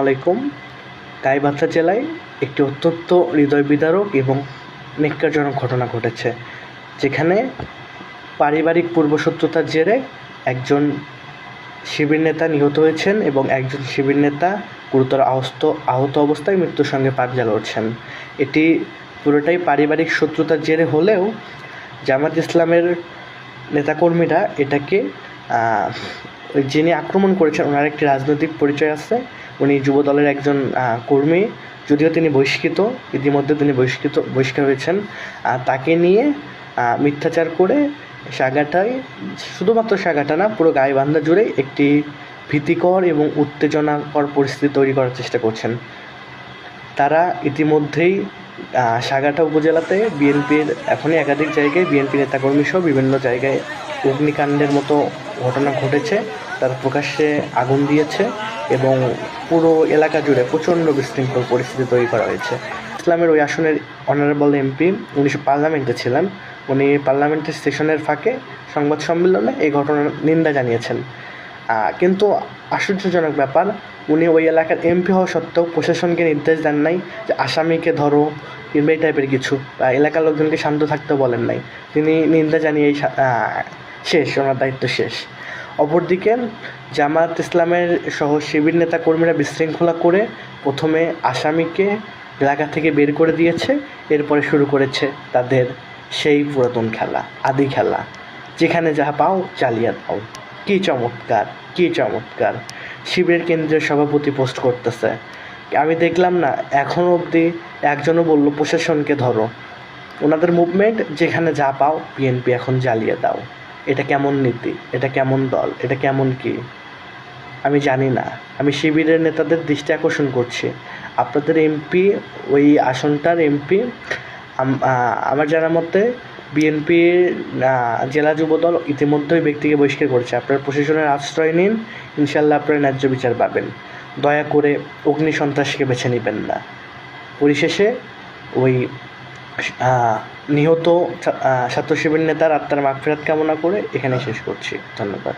আলাইকুম। গাইবান্ধা জেলায় একটি অত্যন্ত হৃদয় বিদারক এবং ন্যক্কারজনক ঘটনা ঘটেছে, যেখানে পারিবারিক পূর্বশত্রুতার জেরে একজন শিবির নেতা নিহত হয়েছেন এবং একজন শিবির নেতা গুরুতর আহত অবস্থায় মৃত্যুর সঙ্গে পাঞ্জা লড়ছেন। এটি পুরোটাই পারিবারিক শত্রুতার জেরে হলেও জামাত ইসলামের নেতাকর্মীরা এটাকে যিনি আক্রমণ করেছেন ওনার একটি রাজনৈতিক পরিচয় আছে। উনি যুবদলের একজন কর্মী, যদিও তিনি ইতিমধ্যে তিনি বহিষ্কার হয়েছেন। তাকে নিয়ে মিথ্যাচার করে শুধুমাত্র সাগাটা না, পুরো গাইবান্ধা জুড়েই একটি ভীতিকর এবং উত্তেজনাকর পরিস্থিতি তৈরি করার চেষ্টা করছেন। তারা ইতিমধ্যেই সাগাটা উপজেলাতে বিএনপির এখনই একাধিক জায়গায় বিএনপি নেতাকর্মী সহ বিভিন্ন জায়গায় অগ্নিকাণ্ডের মতো ঘটনা ঘটেছে। তারা প্রকাশ্যে আগুন দিয়েছে এবং পুরো এলাকা জুড়ে প্রচণ্ড বিশৃঙ্খল পরিস্থিতি তৈরি করা হয়েছে। ইসলামের ওই আসনের অনারেবল এমপি উনি পার্লামেন্টে ছিলেন। উনি পার্লামেন্টের সেশনের ফাঁকে সংবাদ সম্মেলনে এই ঘটনার নিন্দা জানিয়েছেন। কিন্তু আশ্চর্যজনক ব্যাপার, উনি ওই এলাকার এমপি হওয়া সত্ত্বেও প্রশাসনকে নির্দেশ দেন নাই যে আসামিকে ধরো কিংবা এই টাইপের কিছু, এলাকার লোকজনকে শান্ত থাকতে বলেন নাই। তিনি নিন্দা জানিয়েই ওনার দায়িত্ব শেষ। অপরদিকে জামাত ইসলামের সহ শিবির নেতা কর্মীরা বিশৃঙ্খলা করে প্রথমে আসামিকে এলাকা থেকে বের করে দিয়েছে, এরপরে শুরু করেছে তাদের সেই পুরাতন খেলা, আদি খেলা, যেখানে যাহা পাও চালিয়ে দাও। কী চমৎকার, কী চমৎকার! শিবিরের কেন্দ্রীয় সভাপতি পোস্ট করতেছে, আমি দেখলাম না এখনও অবধি একজনও বলল প্রশাসনকে ধরো। ওনাদের মুভমেন্ট, যেখানে যা পাও বিএনপি এখন জ্বালিয়ে দাও। এটা কেমন নীতি? এটা কেমন দল? এটা কেমন কি? আমি জানি না। আমি শিবিরের নেতাদের দৃষ্টি আকর্ষণ করছি, আপনাদের এমপি, ওই আসনটার এমপি, আমার জানা মতে বিএনপির জেলা যুবদল ইতিমধ্যে ওই ব্যক্তিকে বহিষ্কার করেছে। আপনার প্রশাসনের আশ্রয় নিন, ইনশাল্লাহ আপনারা ন্যায্য বিচার পাবেন। দয়া করে অগ্নি সন্ত্রাসীকে বেছে নেবেন না। পরিশেষে ওই নিহত ছাত্র শিবির নেতার আত্মার মাগফিরাত কামনা করে এখানে শেষ করছি। ধন্যবাদ।